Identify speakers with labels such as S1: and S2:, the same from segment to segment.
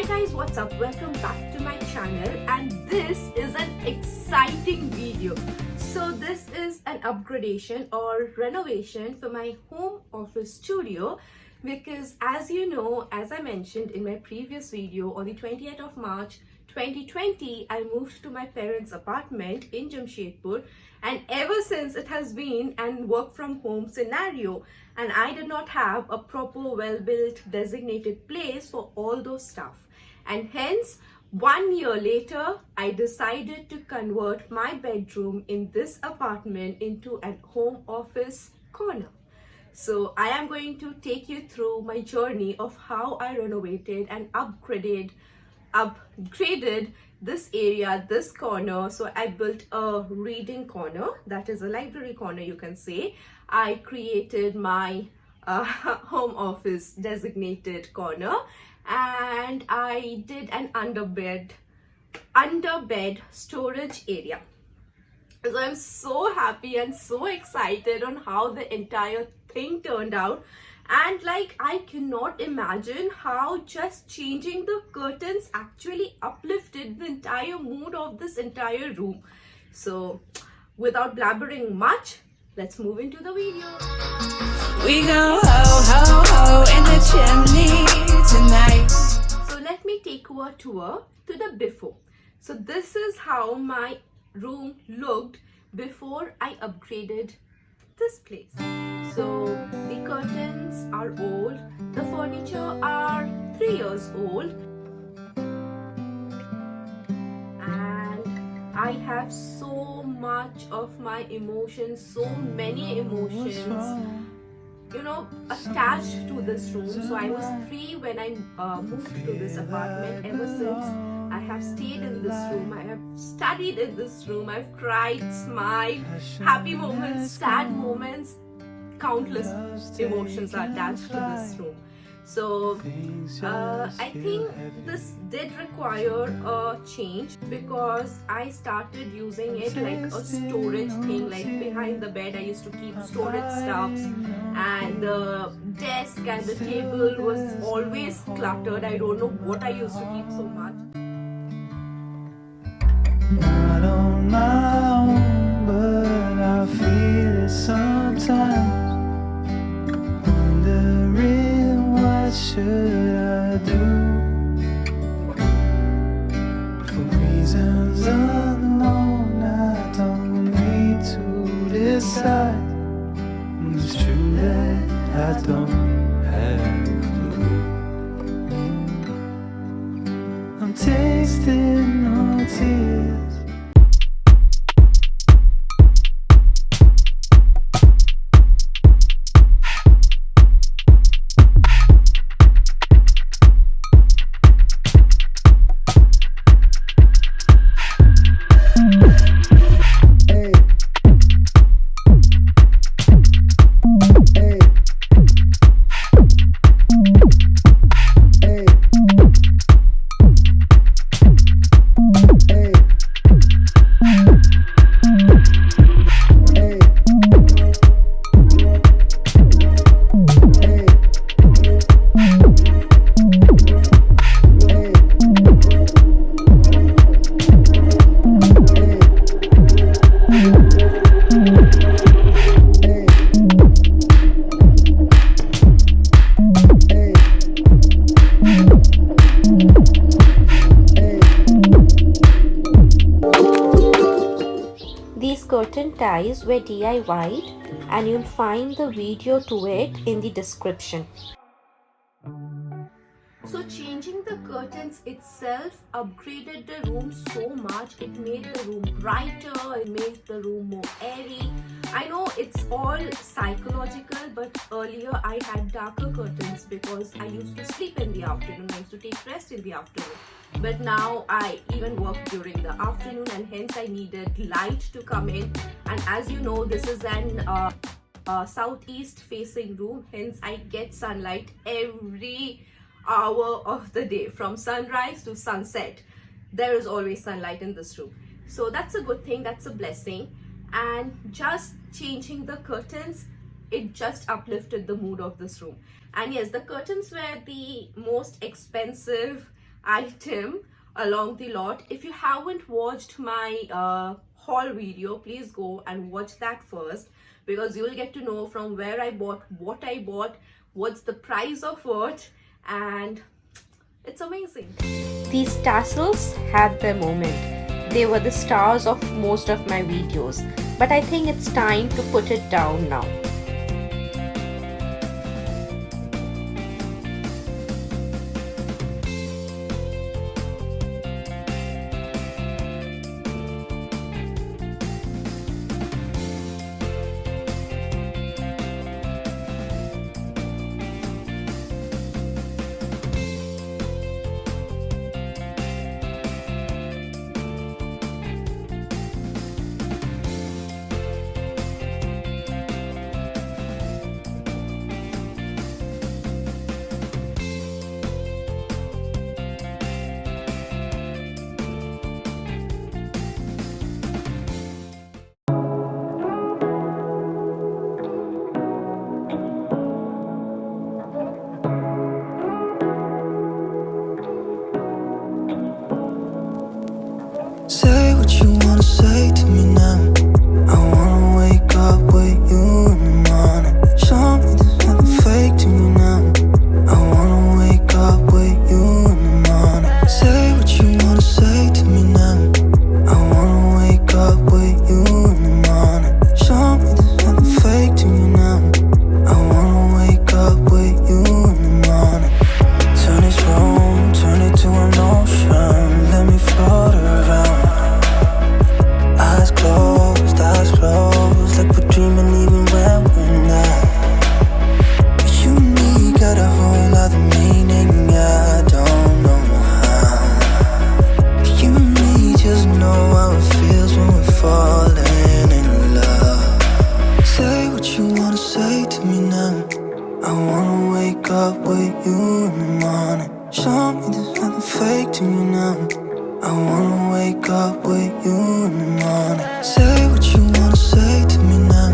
S1: guys, what's up? Welcome back to my channel, and this is an exciting video. So this is an upgradation or renovation for my home office studio, because as you know, as I mentioned in my previous video, on the 20th of March 2020 I moved to my parents' apartment in Jamshedpur, and ever since it has been an work from home scenario, and I did not have a proper well-built designated place for all those stuff. And hence 1 year later I decided to convert my bedroom in this apartment into an home office corner. So I am going to take you through my journey of how I renovated and upgraded this area, this corner. So I built a reading corner, that is a library corner, you can say. I created my home office designated corner, and I did an underbed storage area. So I'm so happy and so excited on how the entire thing turned out. And like, I cannot imagine how just changing the curtains actually uplifted the entire mood of this entire room. So without blabbering much, let's move into the video.
S2: We go ho ho ho in the chimney tonight.
S1: So let me take you a tour to the before. So this is how my room looked before I upgraded this place. So the curtains are old, the furniture are 3 years old, and I have so much of my emotions, so many emotions, attached to this room. So I was 3 when I moved to this apartment. Ever since I have stayed in this room, I have studied in this room, I've cried, smiled, happy moments, sad moments, countless emotions are attached to this room. So I think this did require a change, because I started using it like a storage thing. Like behind the bed I used to keep storage stuffs, and the desk and the table was always cluttered. I don't know what I used to keep so much.
S3: Not on my own, but I feel it sometimes. Wondering what should I do? For reasons unknown, I don't need to decide. It's true that I don't have a clue. I'm tasting no tears.
S1: These curtain ties were DIY'd, and you'll find the video to it in the description. So changing the curtains itself upgraded the room so much. It made the room brighter, it made the room more airy. I know it's all psychological, but earlier I had darker curtains because I used to sleep in the afternoon. I used to take rest in the afternoon. But now I even work during the afternoon, and hence I needed light to come in. And as you know, this is an southeast facing room, hence I get sunlight every hour of the day. From sunrise to sunset, there is always sunlight in this room. So that's a good thing, that's a blessing. And just changing the curtains, it just uplifted the mood of this room. And yes, the curtains were the most expensive item along the lot. If you haven't watched my haul video, please go and watch that first, because you'll get to know from where I bought, what's the price of what, and it's amazing. These tassels had their moment. They were the stars of most of my videos, but I think it's time to put it down now.
S3: Say what you wanna say to me now. I wanna wake up with you in the morning. Show me there's nothing fake to me now. I wanna wake up with you in the morning. Say what you wanna say to me now. I wanna wake up with you in the morning. Show me there's nothing fake to me now. I wanna wake up with you in the morning. Turn this room, turn it to an ocean. Let me float around. Eyes closed, like we're dreaming even when we're not. You and me got a whole other meaning, I don't know how. You and me just know how it feels when we're falling in love. Say what you wanna say to me now. I wanna wake up with you in the morning. Show me there's nothing fake to me now. I wanna wake up with you in the morning. Say what you wanna say to me now.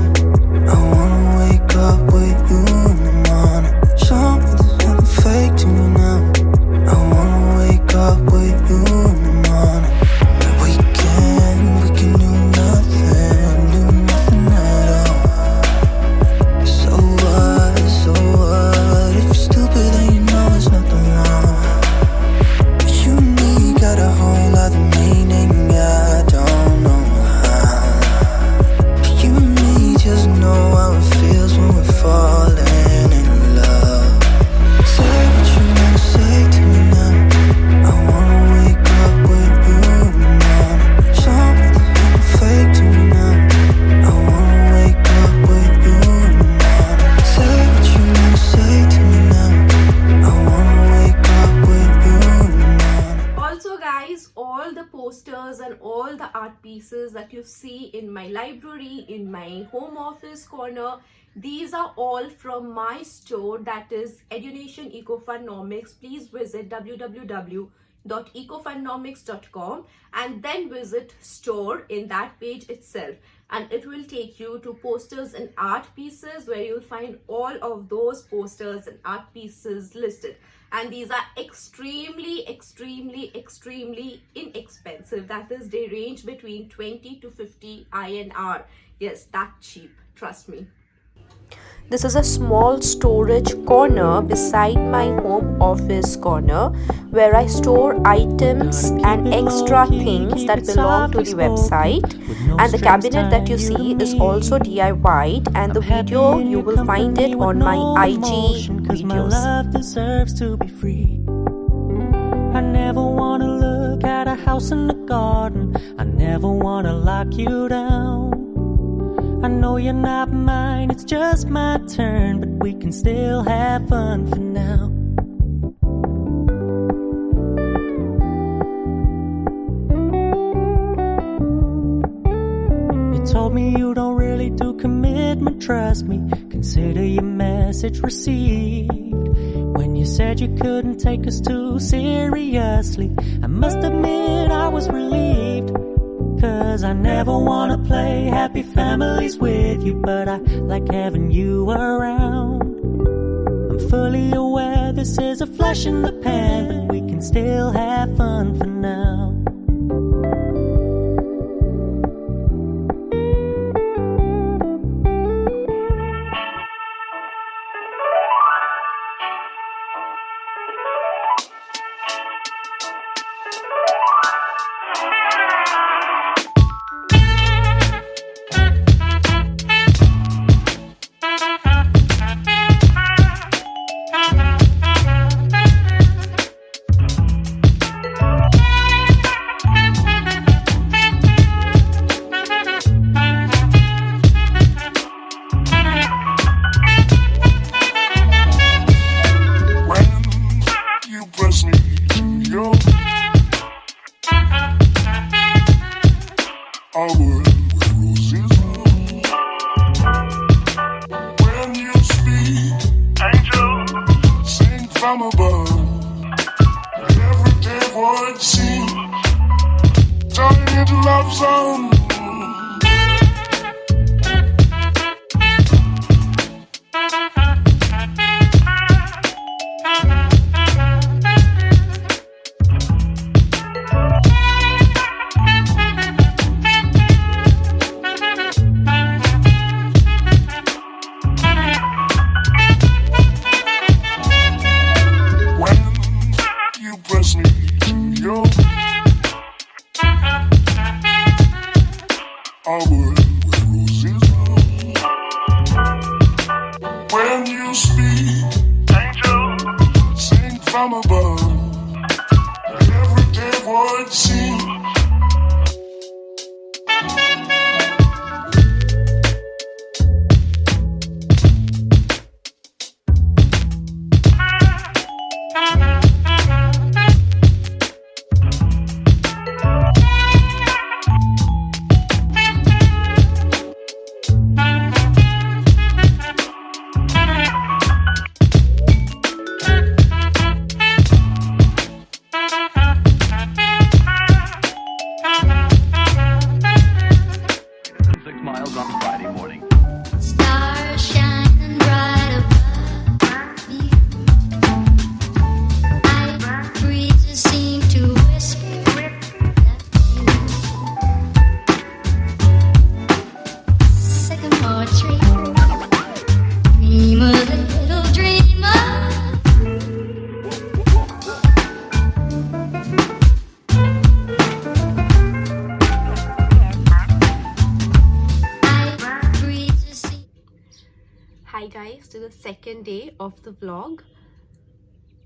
S3: I wanna wake up with you in the morning. Show me there's nothing fake to me now. I wanna wake up with you in the morning. We can do nothing at all. So what? If you're stupid then you know there's nothing wrong. You and me got a whole other meaning, I don't know how. You and me just know how it feels when we're falling in love. Say what you wanna say to me now. I wanna wake up with you in the morning. Show me there's nothing fake to me now. I wanna wake up with you in the morning. Say what you wanna say to me now. I wanna wake up with you in the morning.
S1: Also guys, all the posters and all the art pieces that you see in my library, in my home office corner, these are all from my store, that is Edunation Ecofunnomics. Please visit www.ecofunnomics.com and then visit store in that page itself, and it will take you to posters and art pieces, where you'll find all of those posters and art pieces listed. And these are extremely inexpensive. That is, they range between 20 to 50 INR. Yes, that cheap, trust me. This is a small storage corner beside my home office corner, where I store items and extra things that belong to the website. And the cabinet that you see is also DIY'd, and the video you will find it on my IG videos.
S4: Love deserves to be free. I never wanna look at a house in the garden. I never wanna lock you down. I know you're not mine, it's just my turn, but we can still have fun for now. You told me you don't really do commitment, trust me. Consider your message received. When you said you couldn't take us too seriously, I must admit I was relieved. 'Cause I never wanna play happy families with you, but I like having you around. I'm fully aware this is a flash in the pan, but we can still have fun for now.
S3: From above, everyday void seems turning into love song. Press me to your our world where roses bloom. When you speak, angel, sing from above. Everyday void seems
S1: Hi guys, to the second day of the vlog,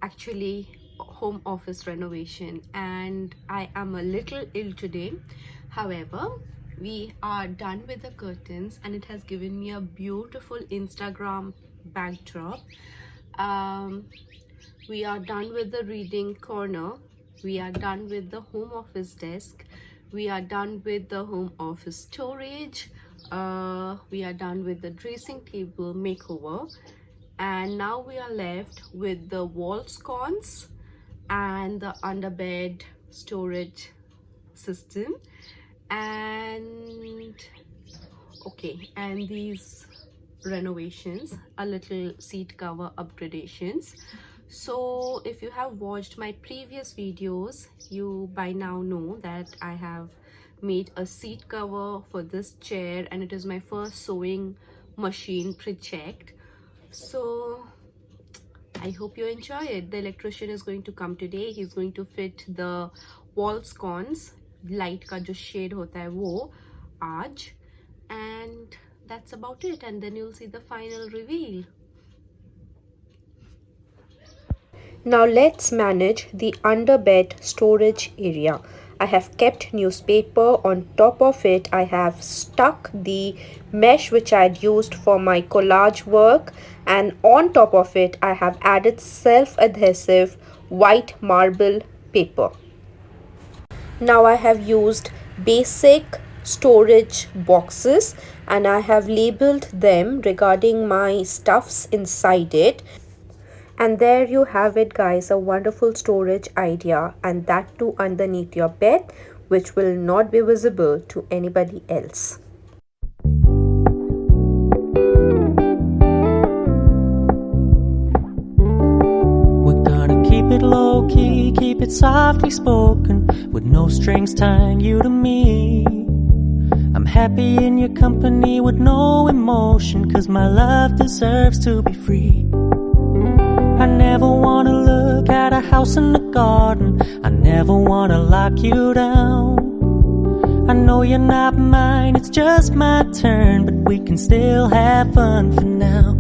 S1: actually home office renovation, and I am a little ill today. However, we are done with the curtains and it has given me a beautiful Instagram backdrop. We are done with the reading corner, we are done with the home office desk, we are done with the home office storage, we are done with the dressing table makeover, and now we are left with the wall sconce and the underbed storage system, and these renovations, a little seat cover upgradations. So if you have watched my previous videos, you by now know that I have made a seat cover for this chair, and it is my first sewing machine project. So I hope you enjoy it. The electrician is going to come today. He's going to fit the wall sconce, light ka jo shade hota hai wo aaj, and that's about it, and then you'll see the final reveal. Now let's manage the underbed storage area. I have kept newspaper. On top of it, I have stuck the mesh which I had used for my collage work, and on top of it, I have added self-adhesive white marble paper. Now I have used basic storage boxes and I have labeled them regarding my stuffs inside it. And there you have it guys, a wonderful storage idea, and that too underneath your bed, which will not be visible to anybody else.
S4: We're gonna keep it low key, keep It's softly spoken, with no strings tying you to me. I'm happy in your company with no emotion, 'cause my love deserves to be free. I never wanna look at a house in the garden, I never wanna lock you down. I know you're not mine, it's just my turn, but we can still have fun for now.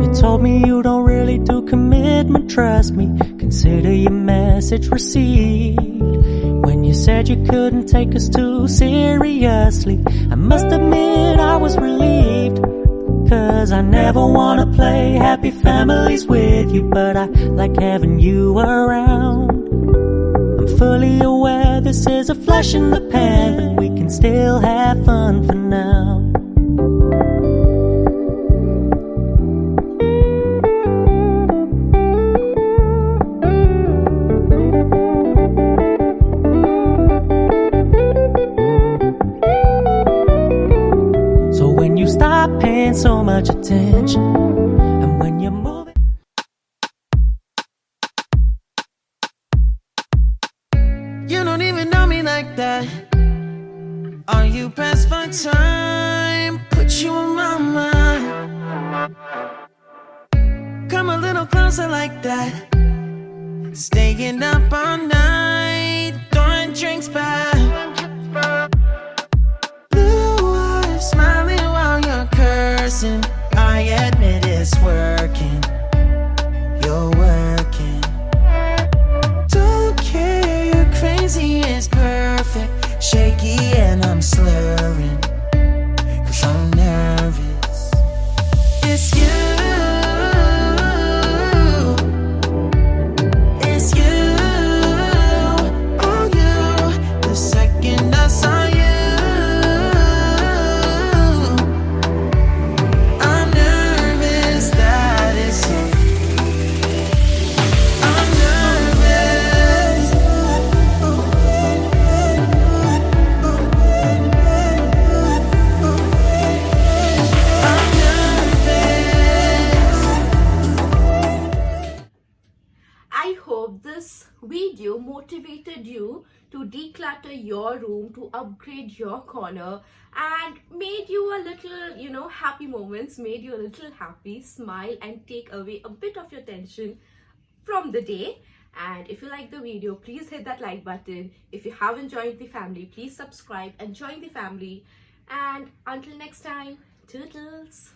S4: You told me you don't really do commitment, trust me, consider your message received. When you said you couldn't take us too seriously, I must admit I was relieved. 'Cause I never wanna play happy families with you, but I like having you around. I'm fully aware this is a flash in the pan, but we can still have fun for now. So when you stop paying so much attention, and when you're moving,
S5: you don't even know me like that. Are you pressed for time? Put you on my mind. Come a little closer like that. Staying up all night, throwing drinks back. Blue eyes smiling while you're cursing. I admit it's working. You're working. Don't care, you're crazy, it's perfect. Shaky and I'm slurring, 'cause I'm nervous. It's you. It's you. Oh, you. The second I saw you, I'm nervous that it's you. I'm nervous. I'm nervous.
S1: I hope this video motivated you to declutter your room, to upgrade your corner, and made you a little, happy moments, made you a little happy, smile, and take away a bit of your tension from the day. And if you like the video, please hit that like button. If you haven't joined the family, please subscribe and join the family. And until next time, toodles.